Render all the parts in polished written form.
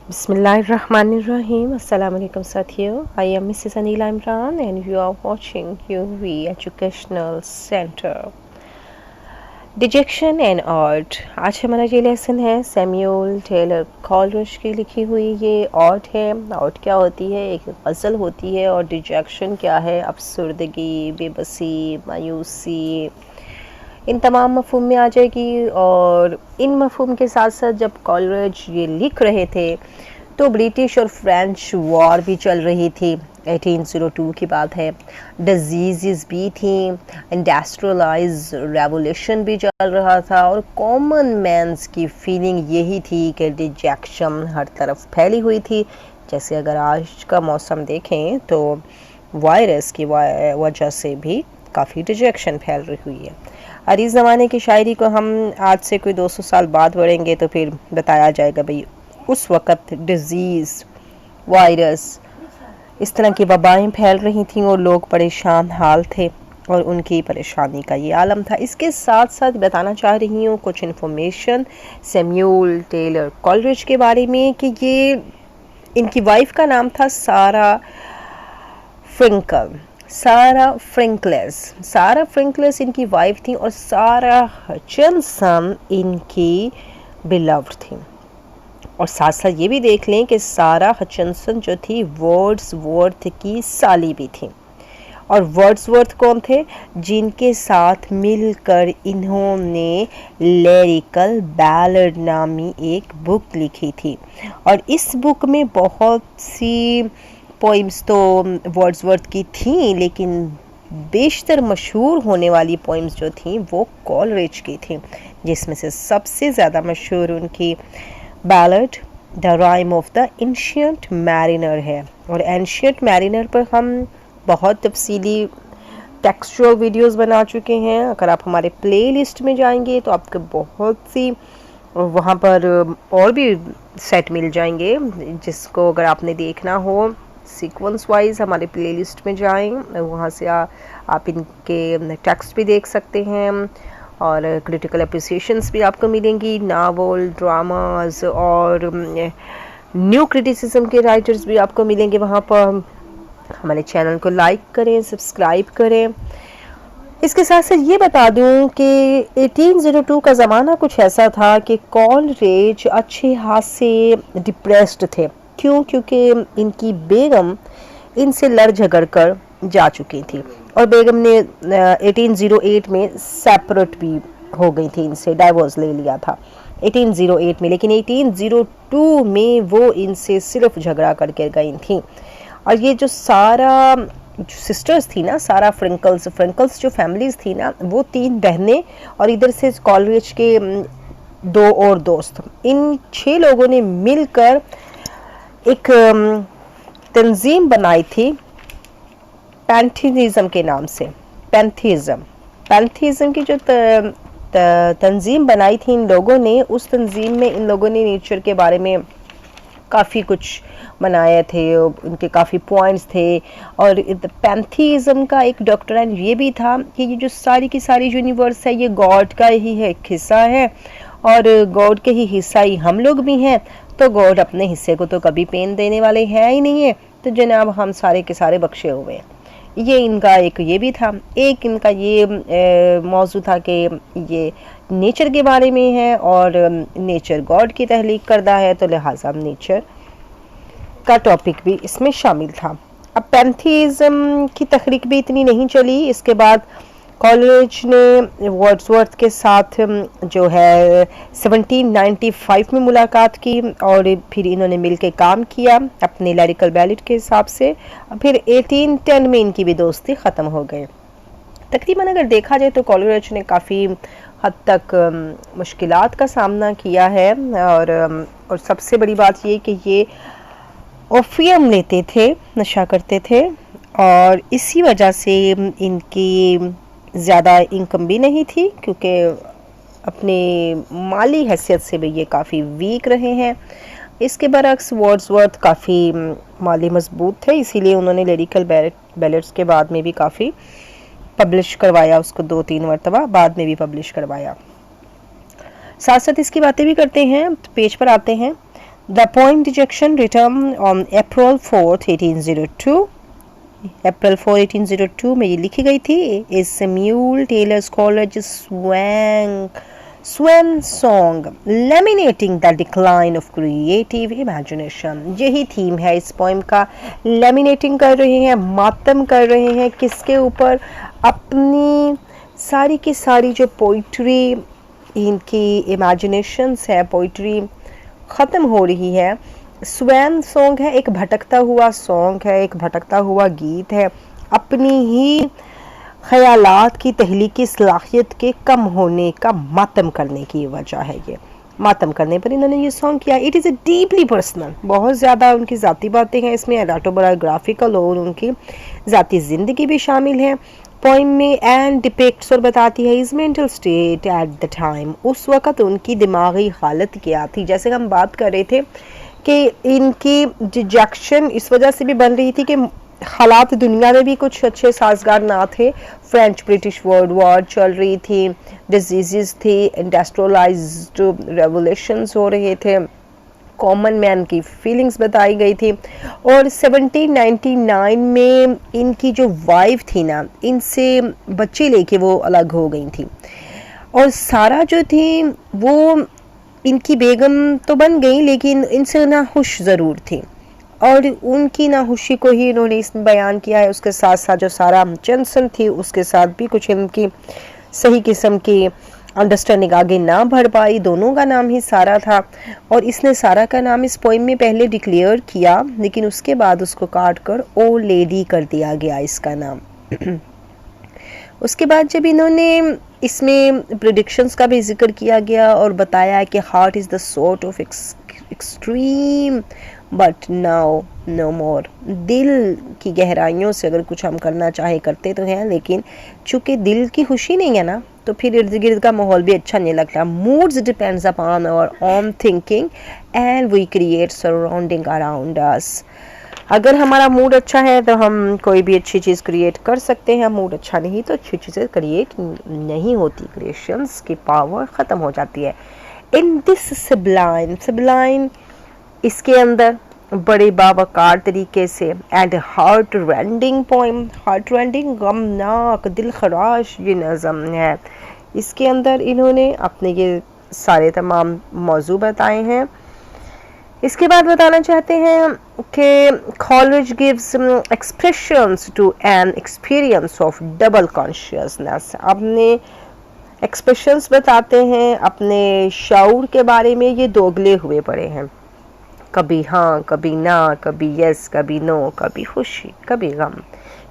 Bismillahirrahmanirrahim. Assalamu alaikum साथियों. I am Mrs. Anila Imran and you are watching UV Educational Center. Detection and art. आज हमारा ये lesson है Samuel Taylor Coleridge की लिखी हुई. ये आर्ट है. आर्ट क्या होती है? एक गज़ल होती है. और डिजेक्शन क्या है? अफसरदगी, बेबसी, मायूसी, इन तमाम मफ़हूम में आ जाएगी. और इन मफ़हूम के साथ साथ जब कॉलरिज ये लिख रहे थे तो ब्रिटिश और फ्रेंच वॉर भी चल रही थी. 1802 की बात है. डिजीज़ भी थी, इंडस्ट्रियलाइज रेवोल्यूशन भी चल रहा था. और कॉमन मैंस की फीलिंग यही थी कि डिजेक्शन हर तरफ फैली हुई थी. जैसे अगर आज का मौसम देखें तो वायरस की वजह से भी काफ़ी डिजेक्शन फैल रही हुई है. और इस ज़माने की शायरी को हम आज से कोई 200 साल बाद बढ़ेंगे तो फिर बताया जाएगा भाई उस वक़्त डिज़ीज़, वायरस, इस तरह की वबाएँ फैल रही थीं और लोग परेशान हाल थे और उनकी परेशानी का ये आलम था. इसके साथ साथ बताना चाह रही हूँ कुछ इन्फॉर्मेशन सैमुअल टेलर कॉलरिज के बारे में कि ये इनकी वाइफ का नाम था सारा फ्रिंकलेस इनकी वाइफ थी. और सारा हचिनसन इनकी बिलव्ड थी. और साथ साथ ये भी देख लें कि सारा हचिनसन जो थी वर्ड्सवर्थ की साली भी थी. और वर्ड्सवर्थ कौन थे? जिनके साथ मिलकर इन्होंने लिरिकल बैलड नामी एक बुक लिखी थी. और इस बुक में बहुत सी पोइम्स तो वर्ड्सवर्थ की थी, लेकिन बेशतर मशहूर होने वाली पोइम्स जो थी वो कॉलरिज की थी, जिसमें से सबसे ज़्यादा मशहूर उनकी ballad the rhyme of the ancient mariner है. और एंशिएंट मैरिनर पर हम बहुत तफसीली टेक्सचुअल वीडियोस बना चुके हैं. अगर आप हमारे प्लेलिस्ट में जाएंगे तो आपको बहुत सी वहाँ पर और भी सेट मिल जाएंगे, जिसको अगर आपने देखना हो सीक्वेंस वाइज हमारे प्लेलिस्ट में जाएं. वहाँ से आप इनके टेक्स्ट भी देख सकते हैं और क्रिटिकल अप्रिसिएशंस भी आपको मिलेंगी. नावल, ड्रामास और न्यू क्रिटिसिज्म के राइटर्स भी आपको मिलेंगे वहाँ पर. हमारे चैनल को लाइक करें, सब्सक्राइब करें. इसके साथ साथ ये बता दूं कि 1802 का ज़माना कुछ ऐसा था कि कॉलरिज अच्छे खासे डिप्रेस्ड थे. क्यों? क्योंकि इनकी बेगम इनसे लड़ झगड़ कर जा चुकी थी और बेगम ने 1808 में सेपरेट भी हो गई थी, इनसे डाइवोर्स ले लिया था 1808 में. लेकिन 1802 में वो इनसे सिर्फ झगड़ा करके गई थी. और ये जो सारा जो सिस्टर्स थी ना, सारा फ्रिंकल्स जो फैमिलीज थी ना, वो 3 बहनें और इधर से कॉलरिज के 2 और दोस्त, इन 6 लोगों ने मिलकर एक तंजीम बनाई थी पैंथीज़म के नाम से. पैंथीज़म की जो तंजीम बनाई थी इन लोगों ने, उस तंजीम में इन लोगों ने नेचर के बारे में काफ़ी कुछ बनाए थे. उनके काफ़ी पॉइंट्स थे. और पैंथीज़म का एक डॉक्ट्राइन ये भी था कि ये जो सारी की सारी यूनिवर्स है ये गॉड का ही है, एक हिस्सा है और गॉड के ही हिस्सा ही हम लोग भी हैं. तो गॉड अपने हिस्से को तो कभी पेन देने वाले हैं ही नहीं है. तो जनाब हम सारे के सारे बख्शे हुए हैं. ये इनका एक ये भी था. एक इनका ये मौजू था कि ये नेचर के बारे में है और नेचर गॉड की तहलीक करदा है, तो लिहाजा नेचर का टॉपिक भी इसमें शामिल था. अब पैंथीज़म की तहरीक भी इतनी नहीं चली. इसके बाद कॉलरिज ने वर्ड्सवर्थ के साथ जो है 1795 में मुलाकात की और फिर इन्होंने मिलकर काम किया अपने लिरिकल बैलेट के हिसाब से. फिर 1810 में इनकी भी दोस्ती ख़त्म हो गई. तकरीबन अगर देखा जाए तो कॉलरिज ने काफ़ी हद तक मुश्किलात का सामना किया है. और सबसे बड़ी बात ये कि ये ओपियम लेते थे, नशा करते थे और इसी वजह से इनकी ज़्यादा इनकम भी नहीं थी, क्योंकि अपने माली हैसियत से भी ये काफ़ी वीक रहे हैं. इसके बरक्स वर्ड्सवर्थ काफ़ी माली मजबूत थे, इसीलिए उन्होंने लिरिकल बैलेट्स के बाद में भी काफ़ी पब्लिश करवाया, उसको 2-3 मरतबा बाद में भी पब्लिश करवाया. साथ साथ इसकी बातें भी करते हैं. पेज पर आते हैं. The poem Dejection, written on April 4th, 1802, अप्रैल 4 1802 में ये लिखी गई थी, is Samuel Taylor Coleridge swan song lamenting the decline of creative imagination. यही थीम है इस पोइम का। लेमिनेटिंग कर रहे हैं, मातम कर रहे हैं किसके ऊपर? अपनी सारी की सारी जो पोइट्री, इनकी इमेजिनेशंस है, पोइट्री ख़त्म हो रही है। स्वैन सॉन्ग है, एक भटकता हुआ सॉन्ग है, एक भटकता हुआ गीत है। अपनी ही ख्यालात की तहलीकी सलाहियत के कम होने का मातम करने की वजह है। ये मातम करने पर इन्होंने ये सॉन्ग किया। It is a deeply personal, बहुत ज़्यादा उनकी ज़ाती बातें हैं इसमें, ऑटोबायोग्राफिकल और उनकी ज़ाती ज़िंदगी भी शामिल है पोइम में। एंड डिपिक्ट्स और बताती है is mental state at the time, उस वक़्त उनकी दिमागी हालत क्या थी। जैसे हम बात कर रहे थे कि इनकी डिजेक्शन इस वजह से भी बन रही थी कि हालात दुनिया में भी कुछ अच्छे साजगार ना थे। फ्रेंच ब्रिटिश वर्ल्ड वॉर चल रही थी, डिजीज़ थी, इंडस्ट्रियलाइज्ड रेवोल्यूशंस हो रहे थे, कॉमन मैन की फीलिंग्स बताई गई थी। और 1799 में इनकी जो वाइफ थी ना, इनसे बच्चे लेके वो अलग हो गई थी। और सारा जो थी वो इनकी बेगम तो बन गई, लेकिन इनसे नाखुश ज़रूर थी, और उनकी नाखुशी को ही इन्होंने इसमें बयान किया है। उसके साथ साथ जो सारा हचनसन थी, उसके साथ भी कुछ इनकी सही किस्म की अंडरस्टैंडिंग आगे ना बढ़ पाई। दोनों का नाम ही सारा था, और इसने सारा का नाम इस पोइम में पहले डिक्लेयर किया, लेकिन उसके बाद उसको काट कर ओ लेडी कर दिया गया इसका नाम। उसके बाद जब इन्होंने इसमें प्रेडिक्शंस का भी जिक्र किया गया और बताया कि heart is the sort of extreme but now no more, दिल की गहराइयों से अगर कुछ हम करना चाहे करते तो हैं, लेकिन चूँकि दिल की खुशी नहीं है ना, तो फिर इर्द गिर्द का माहौल भी अच्छा नहीं लगता। Moods depends upon our own thinking and we create surrounding around us. अगर हमारा मूड अच्छा है तो हम कोई भी अच्छी चीज़ क्रिएट कर सकते हैं, मूड अच्छा नहीं तो अच्छी चीज़ें क्रिएट नहीं होती, क्रिएशंस की पावर ख़त्म हो जाती है। इन दिस सब्लाइन इसके अंदर बड़े बावकार तरीके से and heart rending poem, heart rending गमनाक दिल खराश ये नज़म है। इसके अंदर इन्होंने अपने ये सारे तमाम मौजू बताए हैं। इसके बाद बताना चाहते हैं कि Coleridge gives expressions to an experience of double consciousness. अपने एक्सप्रेशंस बताते हैं अपने शऊर के बारे में, ये दोगले हुए पड़े हैं, कभी हाँ कभी ना, कभी यस कभी नो, कभी खुशी कभी गम।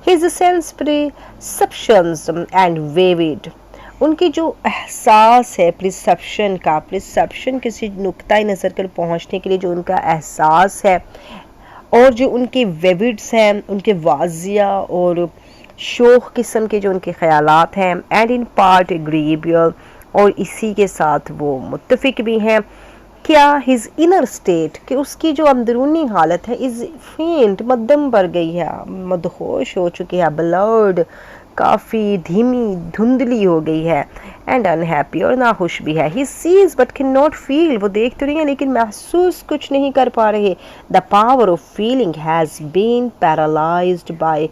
हिज सेंस परसेप्शंस एंड वेविड, उनकी जो एहसास है परसेप्शन का, परसेप्शन किसी नुक्ताए नज़र पर पहुंचने के लिए जो उनका एहसास है, और जो उनके वेविड्स हैं, उनके वाजिया और शोख किस्म के जो उनके ख्यालात हैं, एंड इन पार्ट एग्रीबियल, और इसी के साथ वो मुत्तफिक भी हैं। क्या हिज इनर स्टेट, कि उसकी जो अंदरूनी हालत है, इज़ फेंट मध्यम पर गई है, मदहोश हो चुकी है, ब्लड काफ़ी धीमी धुंधली हो गई है, एंड अनहैप्पी और नाखुश भी है। He sees but can not feel, वो देख तो रही है लेकिन महसूस कुछ नहीं कर पा रहे। The power of feeling has been paralysed by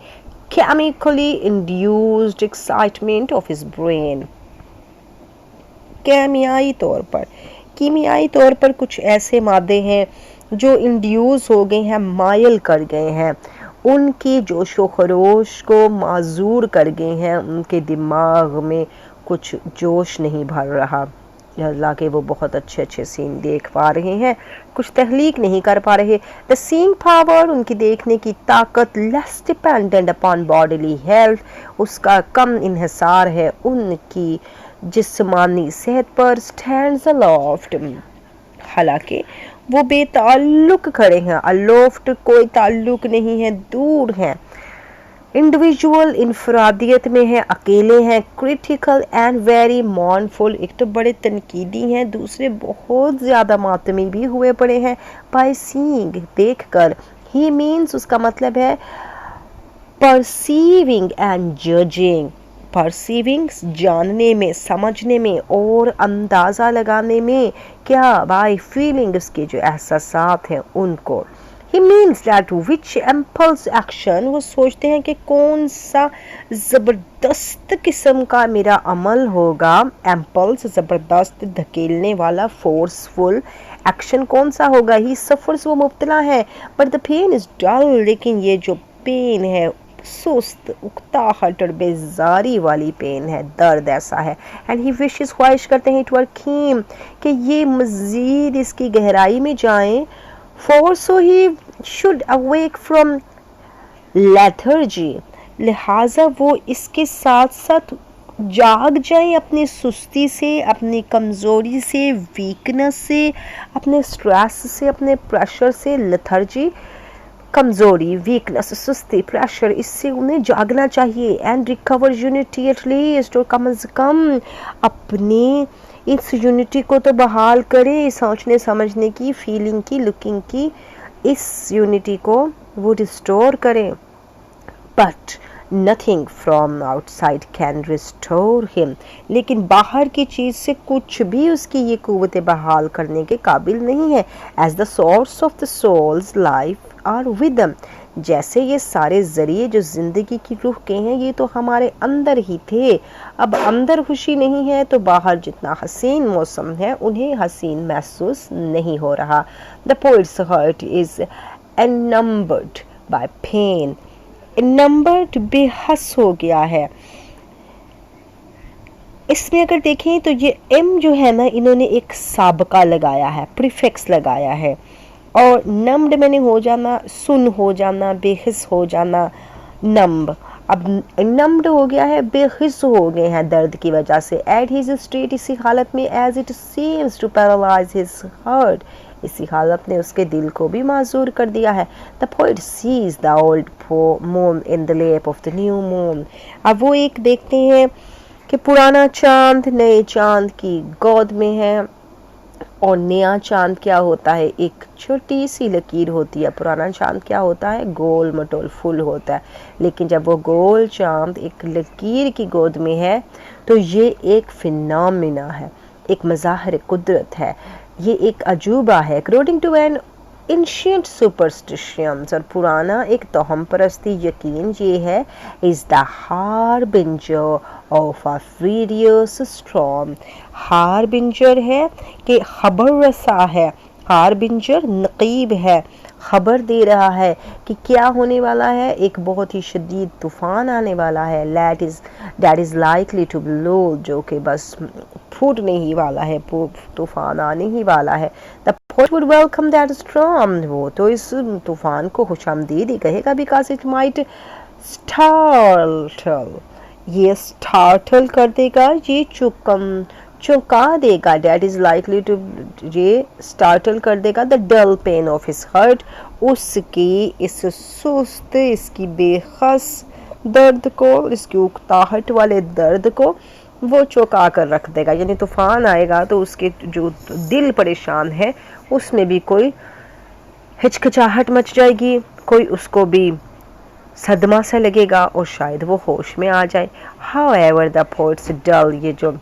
chemically induced excitement of his brain. कीमियाई तौर पर कुछ ऐसे मादे हैं जो इंड्यूस हो गए हैं, मायल कर गए हैं, उनकी जोशो खरोश को माजूर कर गए हैं, उनके दिमाग में कुछ जोश नहीं भर रहा, अल्लाह के वो बहुत अच्छे अच्छे सीन देख पा रहे हैं, कुछ तहलीक नहीं कर पा रहे। द सीइंग पावर, उनकी देखने की ताकत, less dependent upon bodily health, उसका कम इन्हिसार है उनकी जिस्मानी सेहत पर। स्टैंड्स अलोफ्ट, हालांकि वो बेताल्लुक खड़े हैं, अलोफ्ट कोई ताल्लुक नहीं है, दूर हैं। इंडिविजुअल इंफरादियत में है, अकेले हैं। क्रिटिकल एंड वेरी मॉर्नफुल, एक तो बड़े तनकीदी हैं, दूसरे बहुत ज़्यादा मातमी भी हुए पड़े हैं। बाय सीइंग, देख कर। ही मीन्स, उसका मतलब है परसीविंग एंड जजिंग, परसीविंग जानने में, समझने में और अंदाज़ा लगाने में, क्या बाय फीलिंग उसके जो एहसासात हैं उनको। He means that which impulse action, वो सोचते हैं कि कौन सा ज़बरदस्त किस्म का मेरा अमल होगा। impulse ज़बरदस्त धकेलने वाला फोर्सफुल एक्शन कौन सा होगा। ही सफ़र्स, वो मुब्तला है, बट द पेन इज़ डल, लेकिन ये जो पेन है सुस्त उकताहट और बेजारी वाली पेन है, दर्द ऐसा है। एंड ही विशेस, ख्वाहिश करते हैं इट वर्क हिम कि ये मज़ीद इसकी गहराई में जाएं। For so he should awake from lethargy, लिहाजा वो इसके साथ साथ जाग जाए अपनी सुस्ती से, अपनी कमज़ोरी से, वीकनेस से, अपने स्ट्रेस से, अपने प्रेशर से। लेथर्जी कमज़ोरी, वीकनेस, सुस्ती, प्रेशर, इससे उन्हें जागना चाहिए। And recover unity at least, और कम से कम अपने इस यूनिटी को तो बहाल करे, सोचने समझने की, फीलिंग की, लुकिंग की, इस यूनिटी को वो रिस्टोर करें। But nothing from outside can restore him, लेकिन बाहर की चीज़ से कुछ भी उसकी ये कुव्वतें बहाल करने के काबिल नहीं है। As the source of the soul's life are with them, जैसे ये सारे ज़रिए जो ज़िंदगी की रूह के हैं ये तो हमारे अंदर ही थे। अब अंदर खुशी नहीं है तो बाहर जितना हसीन मौसम है उन्हें हसीन महसूस नहीं हो रहा। The poet's heart is benumbed by pain, benumbed बेहस हो गया है। इसमें अगर देखें तो ये एम जो है ना, इन्होंने एक साबका लगाया है, प्रीफिक्स लगाया है, और नम्ड मैंने हो जाना, सुन हो जाना, बेहिस हो जाना, नम्ब। अब नम्ड हो गया है, बेहिस हो गए हैं दर्द की वजह से। एट हिज स्टेट, इसी हालत में, as it seems to paralyse his heart, इसी हालत ने उसके दिल को भी माजूर कर दिया है। The poet sees the old moon in the lap of the new moon. अब वो एक देखते हैं कि पुराना चांद नए चांद की गोद में है, और नया चांद क्या होता है, एक छोटी सी लकीर होती है। पुराना चांद क्या होता है, गोल मटोल फुल होता है। लेकिन जब वो गोल चांद एक लकीर की गोद में है तो ये एक फिनोमिना है, एक मज़ाहिर कुदरत है, ये एक अजूबा है। According to an ancient superstitions, और पुराना एक तोहम परस्ती यकीन ये है, is the harbinger of a furious storm. Harbinger है कि खबर रसा है, हार्बिंजर नकीब है, खबर दे रहा है कि क्या होने वाला है, एक बहुत ही शदीद तूफ़ान आने वाला है। That is likely to blow, जो कि बस फूटने ही वाला है, तूफ़ान आने ही वाला है। The poet would welcome that storm, वो तो इस तूफ़ान को खुशामदीद ही कहेगा, बिकॉज इट माइट स्टार्टल, ये स्टार्टल कर देगा, ये चौंका देगा। डैट इज़ लाइकली टू, ये स्टार्टल कर देगा the dull pain of his heart, उसकी इस सुस्त, इसकी बेखस दर्द को, इसकी उकताहट वाले दर्द को वो चौंका कर रख देगा। यानी तूफ़ान आएगा तो उसके जो दिल परेशान है उसमें भी कोई हिचकिचाहट मच जाएगी, कोई उसको भी सदमा सा लगेगा और शायद वो होश में आ जाए। हाउएवर द पोइट्स डल, ये जो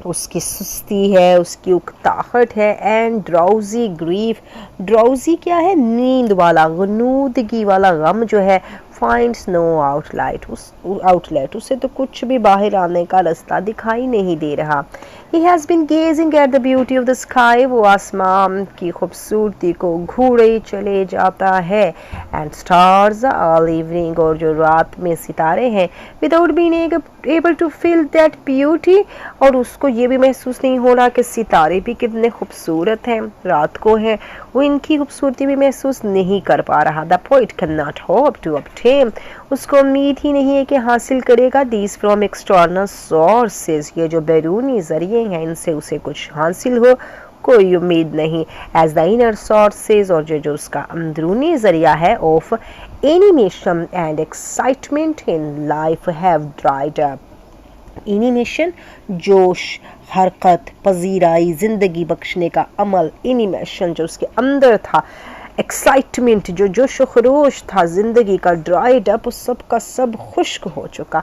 उसकी सुस्ती है, उसकी उकताहट है, एंड ड्राउजी ग्रीफ, ड्राउजी क्या है, नींद वाला, गनूदगी वाला गम जो है, फाइंड्स नो आउटलेट, उसे तो कुछ भी बाहर आने का रास्ता दिखाई नहीं दे रहा। He has been gazing at the beauty of the sky, वो आसमान की खूबसूरती को घूरे चले जाता है। And stars all evening, और जो रात में सितारे हैं, without being able to feel that beauty, और उसको ये भी महसूस नहीं हो रहा कि सितारे भी कितने खूबसूरत हैं, रात को हैं, वो इनकी खूबसूरती भी महसूस नहीं कर पा रहा। The poet cannot hope to obtain, उसको उम्मीद ही नहीं है कि हासिल करेगा these from external sources, ये जो बैरूनी ज़रिए हैं इनसे उसे कुछ हासिल हो, कोई उम्मीद नहीं। as the inner sources, और जो उसका अंदरूनी ज़रिया है, of animation and excitement in life have dried up, animation जोश, हरकत, पजीराई, ज़िंदगी बख्शने का अमल, एनिमेशन जो उसके अंदर था, एक्साइटमेंट जो जोश व खरोश था ज़िंदगी का, ड्राइड अप, सब का सब खुश्क हो चुका।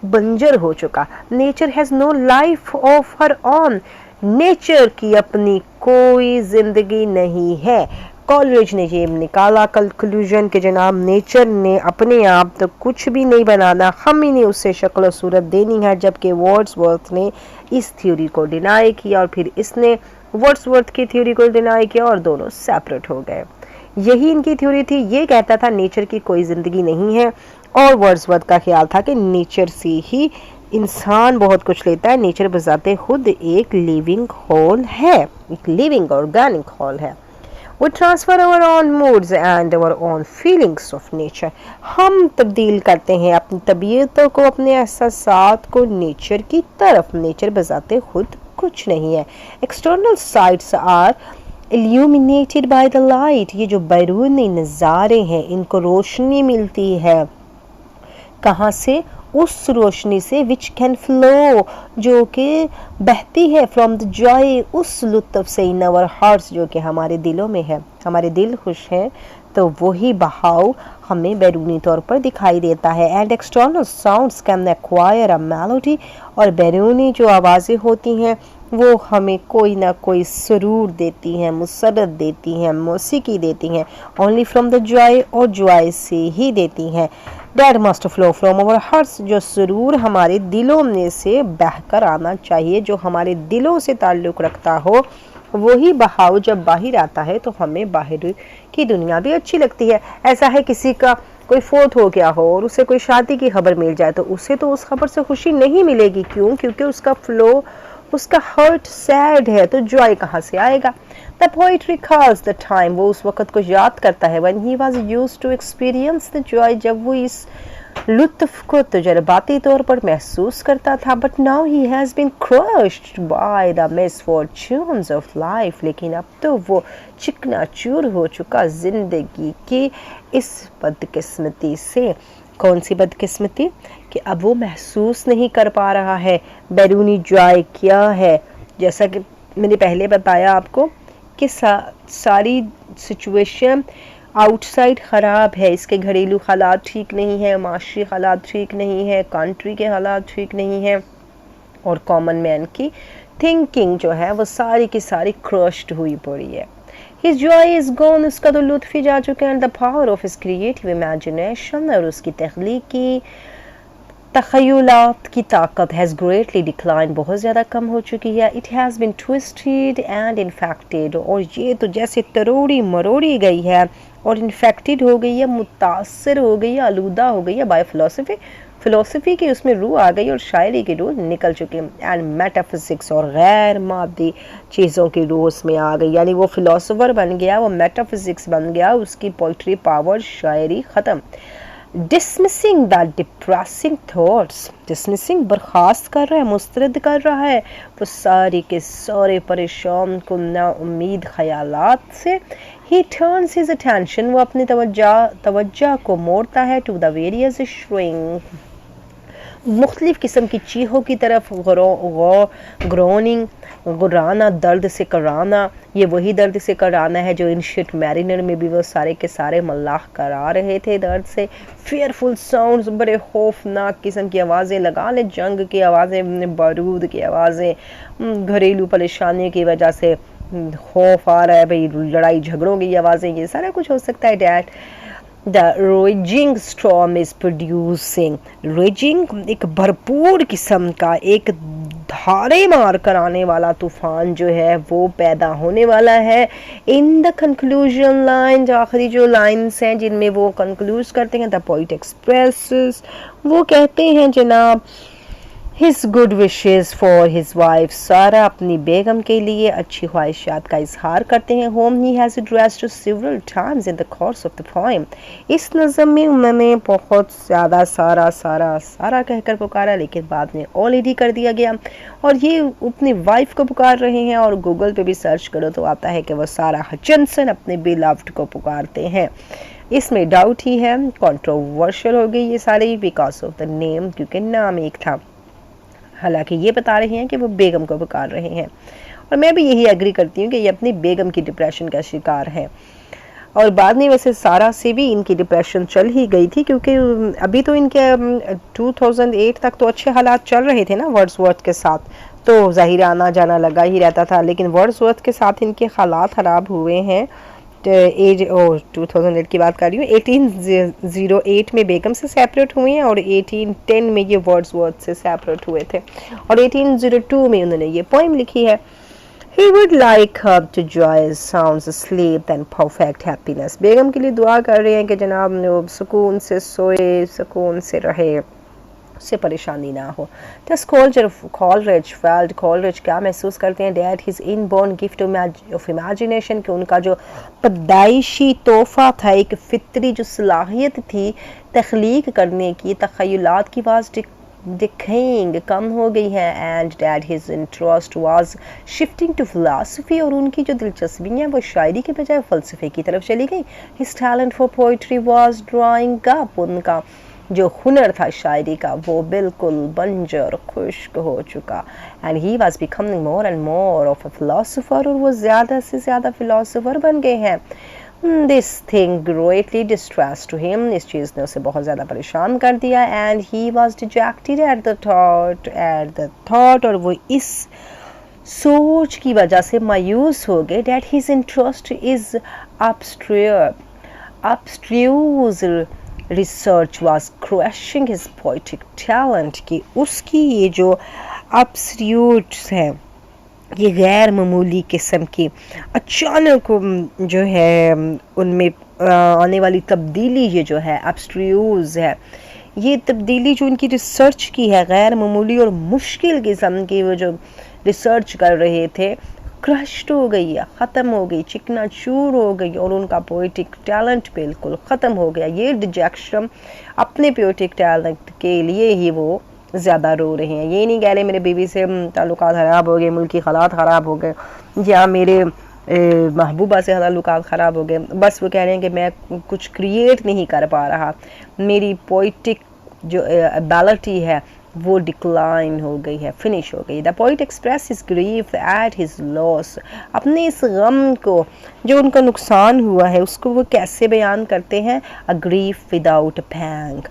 बंजर हो चुका। Nature has no life of her own, nature की अपनी कोई जिंदगी नहीं है। कॉलरिज ने ये निकाला कंक्लूजन कि जनाब नेचर ने अपने आप तो कुछ भी नहीं बनाना, हम ही ने उससे शक्ल और सूरत देनी है। जबकि वर्ड्सवर्थ ने इस थ्योरी को डिनाई किया और फिर इसने वर्ड्सवर्थ की थ्योरी को डिनाई किया और दोनों सेपरेट हो गए। यही इनकी थ्योरी थी। ये कहता था नेचर की कोई ज़िंदगी नहीं है और वर्ड्सवर्थ का ख्याल था कि नेचर से ही इंसान बहुत कुछ लेता है। नेचर बजाते खुद एक लिविंग होल है, एक लिविंग ऑर्गेनिक होल है। We transfer our own moods and our own feelings of nature. हम तब्दील करते हैं अपनी तबीयतों को, अपने एहसासात को नेचर की तरफ। नेचर बजाते खुद कुछ नहीं है। External sights are illuminated by the light. ये जो बैरूनी नज़ारे हैं इनको रोशनी मिलती है कहाँ से? उस रोशनी से विच कैन फ्लो, जो कि बहती है फ्रॉम द जॉय, उस लुत्फ से इन आवर हार्ट्स, जो कि हमारे दिलों में है। हमारे दिल खुश हैं तो वही बहाव हमें बैरूनी तौर पर दिखाई देता है। And external sounds can acquire a melody, और बैरूनी जो आवाज़ें होती हैं वो हमें कोई ना कोई सुरूर देती हैं, मुसरत देती हैं, मौसीकी देती हैं। ओनली फ्रॉम द जॉय, और जॉय से ही देती हैं। That must flow from our hearts, जो सुरूर हमारे दिलों में से बहकर आना चाहिए, जो हमारे दिलों से ताल्लुक़ रखता हो। वही बहाव जब बाहर आता है तो हमें बाहर की दुनिया भी अच्छी लगती है। ऐसा है किसी का कोई फोत हो गया हो और उसे कोई शादी की खबर मिल जाए तो उसे तो उस खबर से खुशी नहीं मिलेगी। क्यों? क्योंकि उसका फ्लो, उसका हर्ट सैड है, तो जॉय कहाँ से आएगा? The poet recalls the time, वो उस वक़्त को याद करता है, when he was used to experience the joy, जब वो इस लुत्फ़ को तजर्बाती तौर पर महसूस करता था। But now he has been crushed by the misfortunes of life, लेकिन अब तो वो चिकनाचूर हो चुका ज़िंदगी की इस बदकिस्मती से। कौन सी बदकिस्मती? कि अब वो महसूस नहीं कर पा रहा है बैरूनी जॉय क्या है। जैसा कि मैंने पहले बताया आपको कि सारी सिचुएशन आउटसाइड ख़राब है, इसके घरेलू हालात ठीक नहीं है, माशी हालात ठीक नहीं है, कंट्री के हालात ठीक नहीं है, और कॉमन मैन की थिंकिंग जो है वो सारी की सारी क्रश्ड हुई पड़ी है। His joy is gone, उसका तो लुत्फ़ ही जा चुका है। And the power of his creative imagination, और उसकी तख्लीकी तख़य्युलात की ताकत has greatly declined, बहुत ज़्यादा कम हो चुकी है। It has been twisted and infected, और ये तो जैसे तरोड़ी मरोड़ी गई है और इन्फेक्टेड हो गई है, मुतासर हो गई है, आलूदा हो गई है बाय फ़िलोसफ़ी की उसमें रूह आ गई और शायरी की रूह निकल चुकी है। एंड मेटाफिज़िक्स, और गैर मादी चीज़ों की रूह उसमें आ गई, यानी वो फ़िलोसोफर बन गया, वो मेटाफिज़िक्स बन गया, उसकी पोइट्री पावर, शायरी ख़त्म। Dismissing the depressing thoughts, dismissing बर्खास्त कर रहा है, मुस्तरद कर रहा है वो सारी के सारे परेशान कुन्ना उम्मीद ख्यालात से। ही टर्न्स हिज अटेंशन, वो अपनी तवज्जो को मोड़ता है टू द वेरियस श्रोइंग, मुख्तलिफ़ किस्म की चीखों की तरफ। ग्रोनिंग, गुराना, दर्द से कराना, ये वही दर्द से कराना है जो इनशिट मैरिनर में भी वो सारे के सारे मल्लाह करा रहे थे दर्द से। फेयरफुल साउंड्स, बड़े खौफनाक किस्म की आवाज़ें लगा ले, जंग की आवाज़ें, बारूद की आवाज़ें, घरेलू परेशानियों की वजह से खौफ आ रहा है भाई, लड़ाई झगड़ों की आवाज़ें, ये सारा कुछ हो सकता है। That the raising storm is producing, raising एक भरपूर किस्म का, एक धारे मार कर आने वाला तूफ़ान जो है वो पैदा होने वाला है। इन द कंक्लूजन लाइन, जो आखिरी जो लाइन्स हैं जिनमें वो कंक्लूड करते हैं, द पोइट एक्सप्रेसेस, वो कहते हैं जनाब His good wishes for his wife, सारा अपनी बेगम के लिए अच्छी ख्वाहिशात का इजहार करते हैं। Whom he has addressed several times in the course of the poem, इस नज़म में उन्होंने बहुत ज़्यादा सारा सारा सारा कहकर पुकारा, लेकिन बाद में ऑलरेडी कर दिया गया, और ये अपनी वाइफ को पुकार रहे हैं। और गूगल पे भी सर्च करो तो आता है कि वो सारा हचिंसन अपने बिलव्ड को पुकारते हैं। इसमें डाउट ही है, कंट्रोवर्शियल हो गई ये सारी बिकॉज ऑफ द नेम, क्योंकि नाम एक था। हालांकि ये बता रहे हैं कि वो बेगम को पुकार रहे हैं, और मैं भी यही एग्री करती हूँ कि ये अपनी बेगम की डिप्रेशन का शिकार है। और बाद में वैसे सारा से भी इनकी डिप्रेशन चल ही गई थी, क्योंकि अभी तो इनके 2008 तक तो अच्छे हालात चल रहे थे ना वर्ड्सवर्थ के साथ, तो जाहिर आना जाना लगा ही रहता था। लेकिन वर्ड्सवर्थ के साथ इनके हालात ख़राब हुए हैं। एज 2008 की बात कर रही हूँ। 1808 में बेगम से सेपरेट हुए हैं और 1810 में ये वर्ड्सवर्थ से सेपरेट हुए थे, और 1802 में उन्होंने ये पोएम लिखी है। He would like her to joyous sounds asleep and perfect happiness. बेगम के लिए दुआ कर रहे हैं कि जनाब वो सुकून से सोए, सुकून से रहे, उससे परेशानी ना हो। Thus Coleridge felt, Coleridge क्या महसूस करते हैं, that his inborn gift of imagination, कि उनका जो पैदाइशी तोहफा था, एक फितरी जो सलाहियत थी तख्लीक करने की, तख़य्युलात की वाज decaying, कम हो गई है, and that his interest was shifting to philosophy, और उनकी जो दिलचस्पियाँ वो शायरी के बजाय फ़लसफ़े की तरफ चली गई। His talent for poetry was drying up, उनका जो हुनर था शायरी का वो बिल्कुल बंजर खुश्क हो चुका। And he was becoming more and more of a philosopher, और वो ज़्यादा से ज़्यादा फ़िलासफ़र बन गए हैं। This thing greatly distressed to him, इस चीज़ ने उसे बहुत ज़्यादा परेशान कर दिया। And he was dejected at the thought, और वो इस सोच की वजह से मायूस हो गए, that his interest is abstruse research was crushing his poetic talent, कि उसकी ये जो abstruse है, ये गैर मामूली किस्म की अचानक जो है उनमें आने वाली तब्दीली, ये जो है एब्स्ट्रूज है, ये तब्दीली जो उनकी रिसर्च की है गैर मामूली और मुश्किल किस्म की, वो जो रिसर्च कर रहे थे, क्रश्ड हो गई है, ख़त्म हो गई, चिकना चूर हो गई, और उनका पोइटिक टैलेंट बिल्कुल ख़त्म हो गया। ये डिजेक्शन अपने पोइटिक टैलेंट के लिए ही वो ज़्यादा रो रहे हैं। ये नहीं कह रहे मेरे बीवी से ताल्लुकात ख़राब हो गए, मुल्की हालात ख़राब हो गए, या मेरे महबूबा से ताल्लुकात ख़राब हो गए, बस वो कह रहे हैं कि मैं कुछ क्रिएट नहीं कर पा रहा, मेरी पोइटिक जो एबिलिटी है वो डिक्लाइन हो गई है, फिनिश हो गई। The poet express his grief at his loss, अपने इस गम को जो उनका नुकसान हुआ है उसको वो कैसे बयान करते हैं, अ ग्रीफ विदाउट पैंग,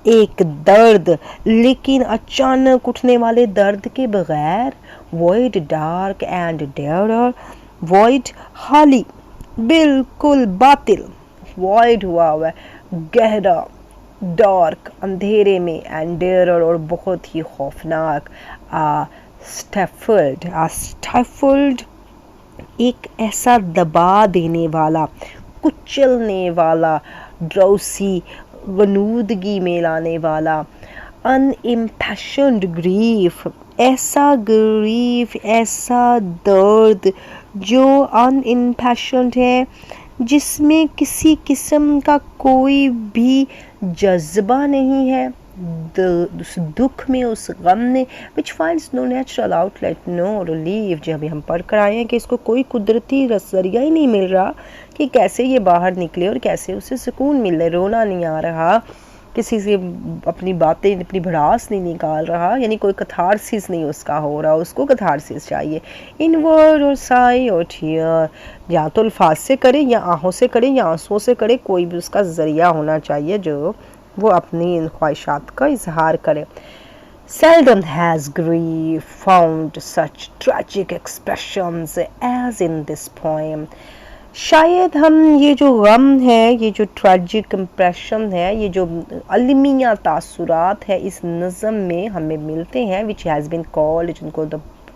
एक दर्द लेकिन अचानक उठने वाले दर्द के बगैर। Void dark and drear, void खाली, बिल्कुल बातिल, वॉइड हुआ है गहरा, डार्क अंधेरे में, एंड डेयर और बहुत ही खौफनाक, स्टैफल्ड एक ऐसा दबा देने वाला, कुचलने वाला, ड्राउसी गनूदगी में लाने वाला, अनइम्पैशन्ड ग्रीफ, ऐसा ग्रीफ, ऐसा दर्द जो अनइम्पैशन्ड है, जिसमें किसी किस्म का कोई भी जज्बा नहीं है, उस दुख में, उस गम में, which finds no natural outlet, no relief, जो अभी हम पढ़ कर आए हैं कि इसको कोई कुदरती जरिया ही नहीं मिल रहा कि कैसे ये बाहर निकले और कैसे उसे सुकून मिले। रोना नहीं आ रहा, किसी से अपनी बातें, अपनी भड़ास नहीं निकाल रहा, यानी कोई कथारसिस नहीं उसका हो रहा, उसको कथारसिस चाहिए। इनवर्ड और साई और टीयर, या तो अल्फाज से करे, या आहों से करे, या आंसुओं से करे, कोई भी उसका ज़रिया होना चाहिए जो वो अपनी इन ख्वाहिशात का इजहार करे। Seldom has grief found such tragic expressions as in this poem. शायद हम ये जो गम है, ये जो ट्रैजिक इम्प्रेशन है, ये जो अलमिया तासुरात है इस नज़म में हमें मिलते हैं, विच हैज़ बिन कॉल्ड, जिनको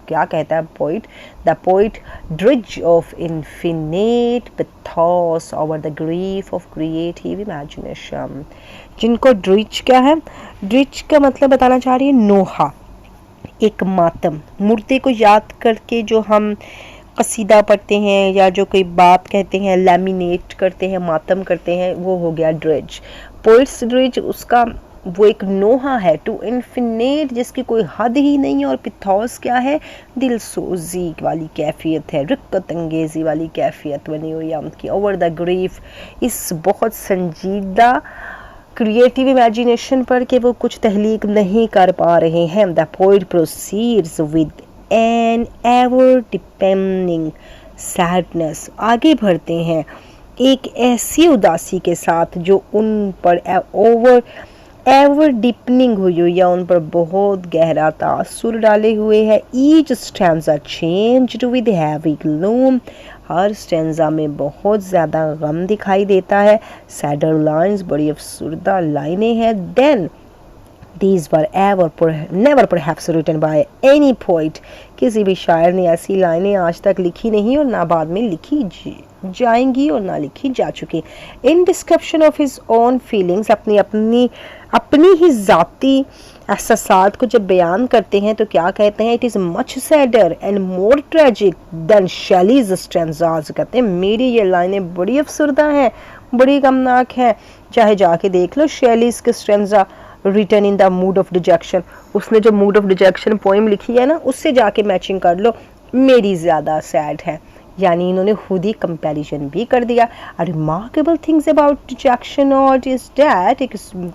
क्या कहता है poet, the poet dirge of infinite pathos over the grief of creative imagination. जिनको ड्रिज क्या है, ड्रिज का मतलब बताना चाह रही है नोहा, एक मातम, मुर्दे को याद करके जो हम कसीदा पढ़ते हैं या जो कोई बात कहते हैं, लैमिनेट करते हैं, मातम करते हैं, वो हो गया ड्रिज। पोइट्स ड्रिज उसका वो एक नोहा है, टू इन्फिनेट, जिसकी कोई हद ही नहीं है, और पिथौस क्या है, दिलसोजी वाली कैफियत है, रिक्कत अंगेजी वाली कैफियत बनी हुई है उनकी। ओवर द ग्रीफ, इस बहुत संजीदा क्रिएटिव इमेजिनेशन पर कि वो कुछ तहलीक नहीं कर पा रहे हैं। The poet proceeds with an ever deepening sadness, आगे बढ़ते हैं एक ऐसी उदासी के साथ जो उन पर एवर डीपनिंग हुई हुई या उन पर बहुत गहरा तासुर डाले हुए है। Each stanza changed with heavy gloom, her stanza में बहुत ज़्यादा गम दिखाई देता है। सैडर लाइन्स, बड़ी अफसरदा लाइनें हैं। Then These were never perhaps written by any poet, किसी भी शायर ने ऐसी लाइनें आज तक लिखी नहीं और ना बाद में लिखी जाएंगी और ना लिखी जा चुकी। In description of his own feelings, अपनी ही ज़ाती एहसासात को जब बयान करते हैं तो क्या कहते हैं? It is much sadder and more tragic than Shelley's stanzas. कहते हैं मेरी ये लाइनें बड़ी अफसरदा हैं, बड़ी गमनाक हैं। चाहे जाके देख लो शैलीज के stanza written in the mood of dejection, उसने जो मूड ऑफ डिजेक्शन पोइम लिखी है ना, उससे जाके मैचिंग कर लो, मेरी ज़्यादा सैड है। यानी इन्होंने खुद ही कंपैरिजन भी कर दिया। A remarkable things about dejection ode is that,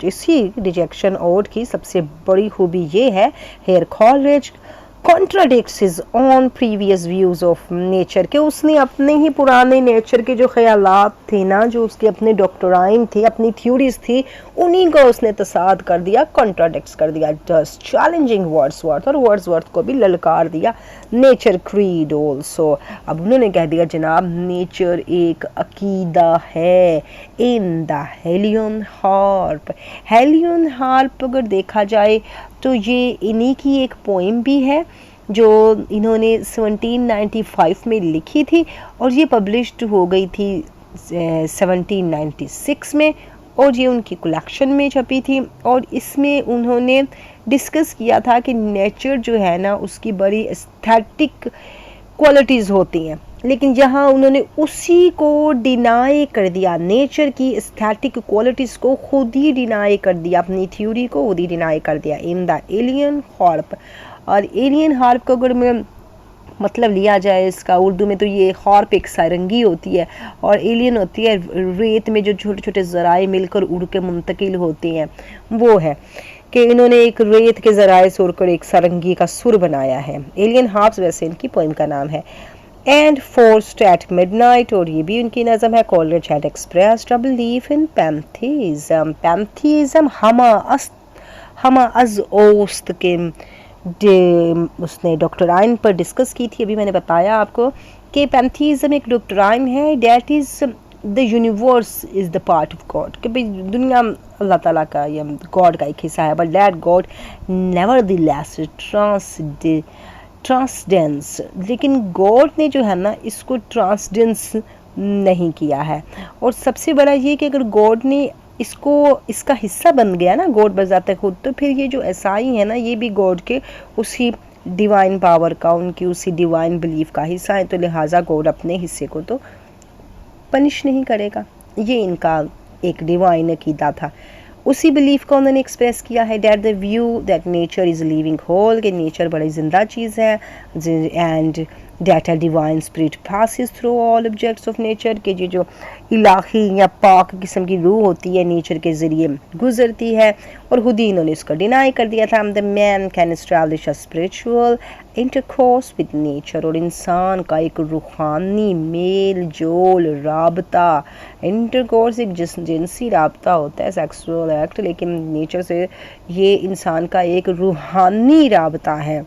इसी डिजेक्शन ओड की सबसे बड़ी खूबी ये है, here Coleridge contradicts his own previous views of nature, के उसने अपने ही पुराने नेचर के जो ख्यालात थे ना, जो उसके अपने डॉक्टराइन थे, अपनी थ्योरीज थी, उन्हीं को उसने तसाद कर दिया, कॉन्ट्राडिक्ट्स कर दिया। जस्ट चैलेंजिंग वर्ड्सवर्थ, और वर्ड्सवर्थ को भी ललकार दिया। नेचर क्रीड ऑल्सो, अब उन्होंने कह दिया जनाब नेचर एक अकीदा है। In the Helion harp, Helion harp अगर देखा जाए तो ये इन्हीं की एक पोइम भी है जो इन्होंने 1795 में लिखी थी और ये पब्लिश्ड हो गई थी 1796 में, और ये उनकी कलेक्शन में छपी थी। और इसमें उन्होंने डिस्कस किया था कि नेचर जो है ना उसकी बड़ी एस्थेटिक क्वालिटीज़ होती हैं, लेकिन यहाँ उन्होंने उसी को डिनाई कर दिया, नेचर की एस्थेटिक क्वालिटीज़ को खुद ही डिनाई कर दिया, अपनी थ्योरी को खुद ही डिनाई कर दिया। इन द एलियन हार्प, और एलियन हार्प को अगर मैं मतलब लिया जाए इसका उर्दू में तो ये हार्प एक सारंगी होती है और एलियन होती है रेत में जो छोटे छोटे ज़राए मिलकर उड़ के मुंतकिल होती हैं, वो है कि इन्होंने एक रेत के ज़राए से उड़कर एक सारंगी का सुर बनाया है। एलियन हार्प्स वैसे इनकी पोइम का नाम है। एंड फोर्स्ट एट मिडनाइट, और ये भी उनकी नज़म है। Coleridge had expressed a belief in pantheism, pantheism हमा अज ओस्त के उसने डॉक्टराइन पर डिस्कस की थी। अभी मैंने बताया आपको कि पैंथीज़म एक डॉक्टराइन है, that is the universe is the part of God, कि भाई दुनिया अल्लाह ताला का या गॉड का एक हिस्सा है, but that God never the less ट्रांसडेंस, लेकिन गॉड ने जो है ना इसको ट्रांसडेंस नहीं किया है। और सबसे बड़ा ये कि अगर गॉड ने इसका हिस्सा बन गया ना गॉड बजाते खुद, तो फिर ये जो ईसाई है ना ये भी गॉड के उसी डिवाइन पावर का, उनकी उसी डिवाइन बिलीफ का हिस्सा है, तो लिहाजा गॉड अपने हिस्से को तो पनिश नहीं करेगा। ये इनका एक डिवाइन अकीदा था, उसी बिलीफ को उन्होंने एक्सप्रेस किया है। That the view that nature is living whole, कि नेचर बड़ी ज़िंदा चीज़ है, and that a divine spirit passes through all objects of nature, के जो इलाही या पाक किस्म की रूह होती है नेचर के ज़रिए गुजरती है, और खुद ही इन्होंने इसको डिनाई कर दिया था। The man can establish a spiritual intercourse with nature, और इंसान का एक रूहानी मेल जोल राबता, इंटरकोर्स एक जिनसी राबता होता है, सेक्सुअल एक्ट, लेकिन नेचर से ये इंसान का एक रूहानी राबता है,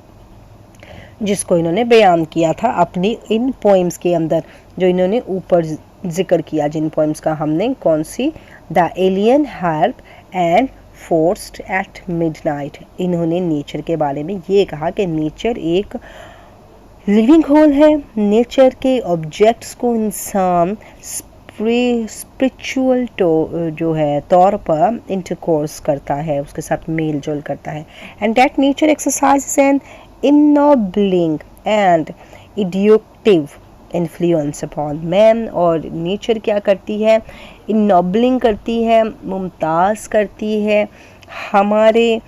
जिसको इन्होंने बयान किया था अपनी इन पोइम्स के अंदर, जो इन्होंने ऊपर जिक्र किया, जिन पोइम्स का हमने, कौन सी, the Aeolian harp and frost at midnight. इन्होंने नेचर के बारे में ये कहा कि नेचर एक लिविंग होल है, नेचर के ऑब्जेक्ट्स को इंसान स्पिरिचुअल जो है तौर पर इंटरकोर्स करता है, उसके साथ मेल जोल करता है। And that nature exercise an ennobling and educative influence upon man, और नेचर क्या करती है, इनोबलिंग करती है, मुमताज़ करती है हमारे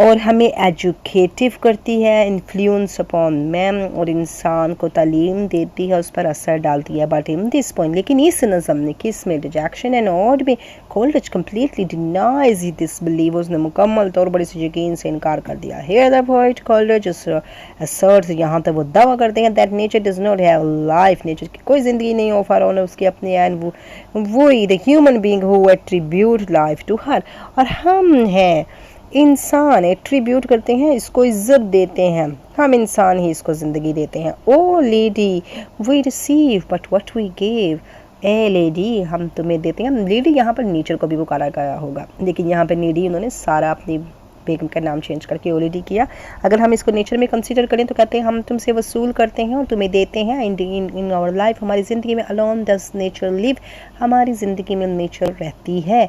और हमें एजुकेटिव करती है, इन्फ्लुएंस अपॉन मैन, और इंसान को तालीम देती है, उस पर असर डालती है। बट इन दिस पॉइंट, लेकिन इस नज़म ने किस में रिजेक्शन एंड ऑड में Coleridge completely denies this believe, उसने मुकम्मल तौर पर इस यकीन से इनकार कर दिया। Here the poet Coleridge assets, यहाँ तक वो दावा करते हैं that nature does not have life, nature की कोई ज़िंदगी नहीं ऑफर ऑन उसकी अपनी, एंड वो the human being who attribute life to her, और हम हैं इंसान, एट्रीब्यूट करते हैं, इसको इज्जत देते हैं, हम इंसान ही इसको ज़िंदगी देते हैं। O lady we receive but what we give, ए लेडी हम तुम्हें देते हैं। लेडी यहाँ पर नेचर को भी पुकारा गया होगा, लेकिन यहाँ पर लेडी उन्होंने सारा अपनी बेगम का नाम चेंज करके ओ लेडी किया। अगर हम इसको नेचर में कंसीडर करें तो कहते हैं हम तुमसे वसूल करते हैं और तुम्हें देते हैं। इन आवर लाइफ, हमारी ज़िंदगी में अलोन डज नेचर लिव, हमारी ज़िंदगी में नेचर रहती है।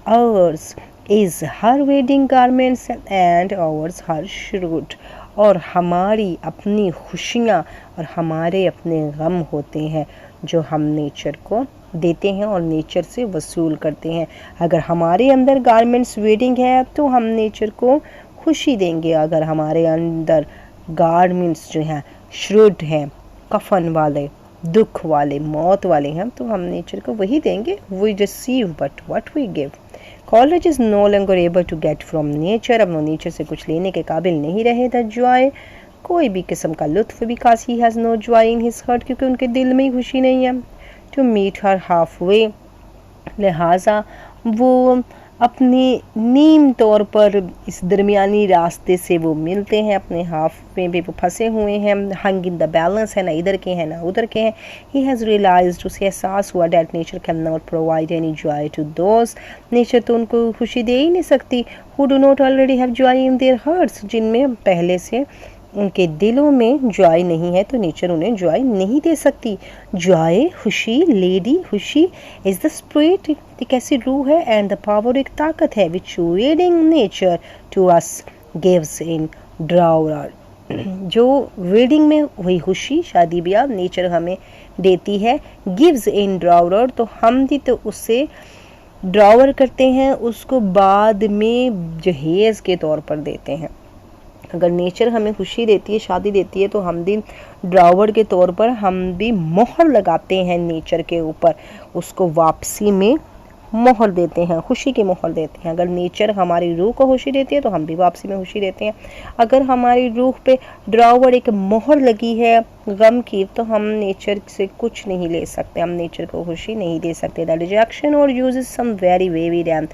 Hours is her wedding garments and hours her Shrove, और हमारी अपनी खुशियाँ और हमारे अपने गम होते हैं जो हम नेचर को देते हैं और नेचर से वसूल करते हैं। अगर हमारे अंदर गारमेंट्स वेडिंग है तो हम नेचर को खुशी देंगे, अगर हमारे अंदर गारमेंट्स जो हैं श्रूट हैं, कफन वाले, दुख वाले, मौत वाले हैं, तो हम नेचर को वही देंगे। We receive but what we give. Coleridge is no longer able to get from nature, अब वो नेचर से कुछ लेने के काबिल नहीं रहे। द जॉय, कोई भी किस्म का लुत्फ, because he has no joy in his heart, क्योंकि उनके दिल में ही खुशी नहीं है। To meet her halfway, लिहाजा वो अपनी नीम तौर पर इस दरमियानी रास्ते से वो मिलते हैं, अपने हाफ में भी वो फंसे हुए हैं। हंग इन द बैलेंस है, ना इधर के हैं ना उधर के हैं। ही हैज़ रियलाइज्ड, उसे एहसास हुआ that nature can not provide any joy to those, नेचर तो उनको खुशी दे ही नहीं सकती, who do not already have joy in their hearts, जिनमें पहले से उनके दिलों में जॉय नहीं है तो नेचर उन्हें जॉय नहीं दे सकती। जॉय खुशी, लेडी खुशी इज़ द स्पिरिट, एक ऐसी रूह है, एंड द पावर एक ताकत है, which wedding nature to us gives in dower, जो वेडिंग में वही खुशी, शादी ब्याह नेचर हमें देती है। गिव्स इन ड्रावर, तो हम भी तो उससे ड्रावर करते हैं, उसको बाद में जहेज़ के तौर पर देते हैं। अगर नेचर हमें खुशी देती है, शादी देती है, तो हम भी ड्रावर के तौर पर हम भी मोहर लगाते हैं नेचर के ऊपर, उसको वापसी में मोहर देते हैं, खुशी की मोहर देते हैं। अगर नेचर हमारी रूह को खुशी देती है तो हम भी वापसी में खुशी देते हैं। अगर हमारी रूह पे ड्रावर एक मोहर लगी है गम की, तो हम नेचर से कुछ नहीं ले सकते, हम नेचर को खुशी नहीं दे सकते। द रिजेक्शन और use some very vivid and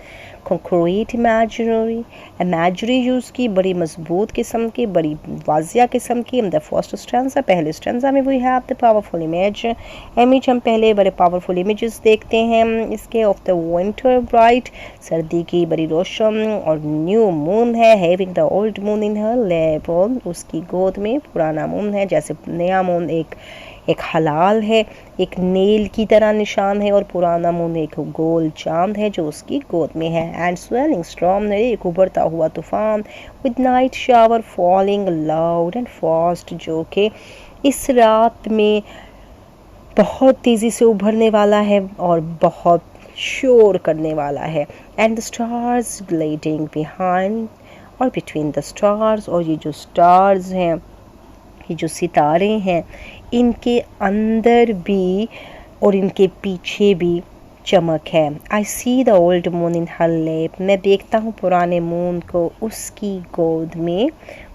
concrete imagery use की, बड़ी मजबूत किस्म की, बड़ी वाजिया किस्म की। द फर्स्ट स्टैंजा, पहले स्टैंजा में we have the powerful image, हम पहले बड़े पावरफुल इमेजेस देखते हैं इसके। ऑफ द विंटर ब्राइट, सर्दी की बड़ी रोशन, और न्यू मून है, having the old moon in her lap, उसकी गोद में पुराना मून है। जैसे नया मून एक हलाल है, एक नेल की तरह निशान है, और पुराना मून एक गोल चांद है जो उसकी गोद में है। एंड स्वेलिंग स्टॉर्म, एक उभरता हुआ तूफान, with night shower falling loud and fast, जो कि इस रात में बहुत तेज़ी से उभरने वाला है और बहुत शोर करने वाला है। एंड द स्टार्स ग्लेडिंग बिहाइंड, और बिटवीन द स्टार्स, और ये जो स्टार्स हैं, ये जो सितारे हैं, इनके अंदर भी और इनके पीछे भी चमक है। I see the old moon in her lap, मैं देखता हूँ पुराने मून को उसकी गोद में,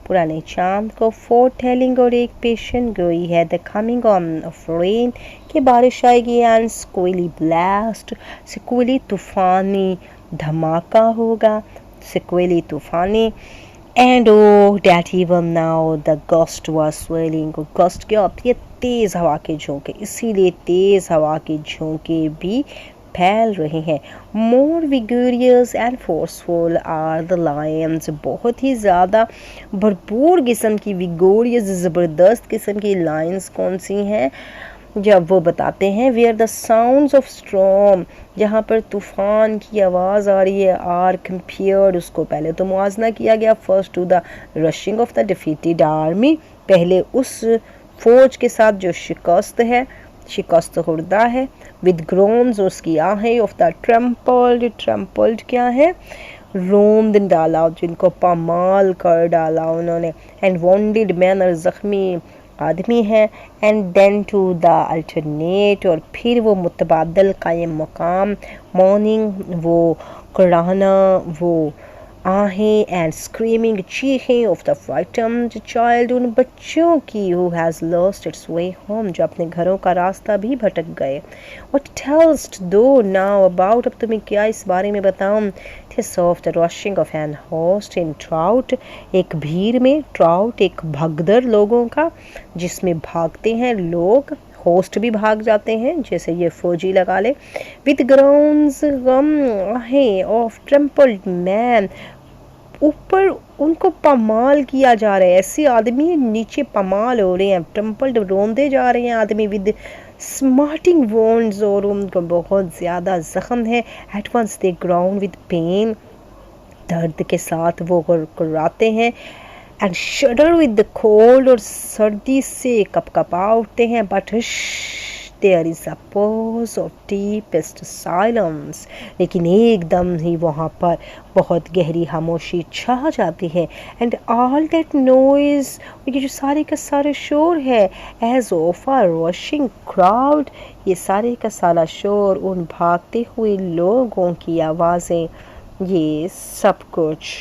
पुराने चांद को। फोर टेलिंग, और एक पेशन गोई है, the coming on off rain, कि बारिश आएगी। एंड स्क्विली ब्लास्ट, स्क्विली तूफानी धमाका होगा, स्क्विली तूफानी। And oh that even now the gust was swelling, gust क्या होती है? तेज़ हवा के झोंके, इसीलिए तेज़ हवा के झोंके भी फैल रहे हैं। More vigorous and forceful are the lions, बहुत ही ज़्यादा भरपूर किस्म की, विगोरियस ज़बरदस्त किस्म की लायंस कौन सी हैं? जब वो बताते हैं where the sounds of storm, जहाँ पर तूफ़ान की आवाज़ आ रही है, आर कंपेयर्ड, उसको पहले तो मुआजना किया गया, first to the rushing of the defeated army, पहले उस फौज के साथ जो शिकस्त खुर्दा है, विद ग्रोन्स, उसकी आहें, ऑफ द ट्रम्पल्ड क्या है? रोंद डाला, जिनको पामाल कर डाला उन्होंने। एंड वॉन्डेड मैन और ज़ख्मी आदमी है। And then to the alternate, और फिर वो मुतबादल कायम मकाम, मॉर्निंग वो कराना, वो आहें एंड स्क्रीमिंग चीखें ऑफ द फ्राइटेंड चाइल्ड, उन बच्चों की who has lost its way home, जो अपने घरों का रास्ता भी भटक गए। What tells do now about, अब तुम्हें क्या इस बारे में बताऊं। This of the rushing of an host in trout, एक भीड़ में, ट्राउट एक भगदड़ लोगों का जिसमें भागते हैं लोग, होस्ट भी भाग जाते हैं, जैसे ये फौजी लगा ले। विद ग्राउंड्स गम है ऑफ ट्रम्पल्ड मैन, ऊपर उनको पमाल किया जा रहा है, ऐसे आदमी नीचे पमाल हो रहे हैं, ट्रम्पल्ड रोंदे जा रहे हैं आदमी विद स्मार्टिंग वोन्ड्स, और उनको बहुत ज़्यादा ज़ख्म है। At once they ground with pain, दर्द के साथ वो कराते हैं। And shudder with the cold, और सर्दी से कपकपा उठते हैं। But there is a pause of deepest silence, लेकिन एकदम ही वहाँ पर बहुत गहरी खामोशी छा जाती है। एंड ऑल दैट नॉइज़, ये जो सारे का सारा शोर है, as of a rushing crowd, ये सारे का सारा शोर, उन भागते हुए लोगों की आवाज़ें, ये सब कुछ।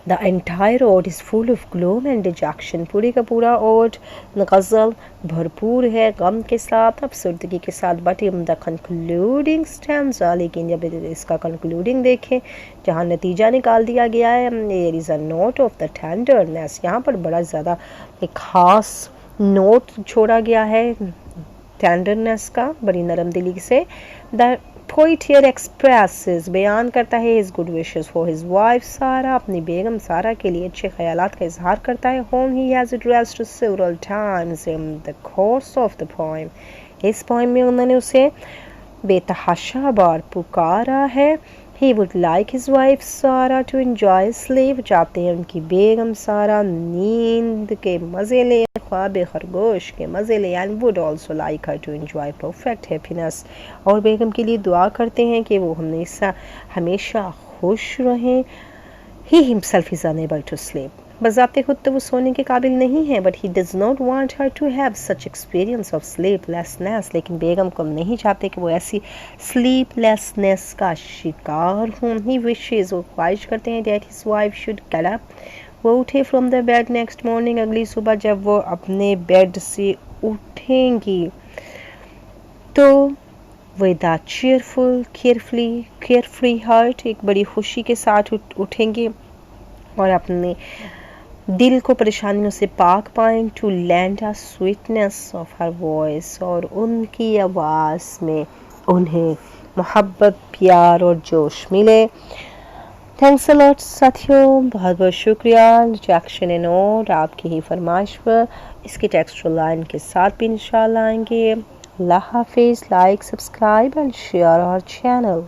The entire ode is full of gloom and dejection, पूरी का पूरा ओड गज़ल भरपूर है गम के साथ, अफसरदगी के साथ। But in the concluding stanza, लेकिन जब इसका कंक्लूडिंग देखें, जहाँ नतीजा निकाल दिया गया है, there is a note of the tenderness, यहाँ पर बड़ा ज़्यादा एक ख़ास नोट छोड़ा गया है टेंडरनेस का, बड़ी नरम दिली से। द पोइट हियर एक्सप्रेसेस, बयान करता है his good wishes for his wife सारा, अपनी बेगम सारा के लिए अच्छे ख्यालात का इजहार करता है। Home he has addressed several times in the course of the poem, इस पोएम में उन्होंने उसे बेतहाशा बार पुकारा है। He would like his wife Sarah to enjoy sleep, चाहते हैं उनकी बेगम सारा नींद के मज़े ले, ख्वाब खरगोश के मज़े ले। And would also like her to enjoy perfect happiness, और बेगम के लिए दुआ करते हैं कि वो हमेशा खुश रहें। He himself is unable to sleep, बज़ाते खुद तो वो सोने के काबिल नहीं है। But he does not want her to have such experience of sleeplessness, लेकिन बेगम को नहीं चाहते कि वो ऐसी स्लीपलेसनेस का शिकार हों। ही विशेस, वो ख्वाहिश करते हैं that his wife should get up, वो उठे from the bed next morning, अगली सुबह जब वो अपने बेड से उठेंगी तो with a cheerful carefree heart, एक बड़ी खुशी के साथ उठेंगे और अपने दिल को परेशानियों से पाक पाएं। To land a sweetness of her voice, और उनकी आवाज़ में उन्हें मोहब्बत, प्यार और जोश मिले। थैंक्स अ लॉट साथियों, बहुत बहुत शुक्रिया। रिजेक्शन एंड नोट आपकी ही फरमाइश पर इसकी टेक्स्चुअल लाइन के साथ भी इंशाल्लाह आएंगे। अल्लाह हाफिज़। Like, subscribe and share our channel.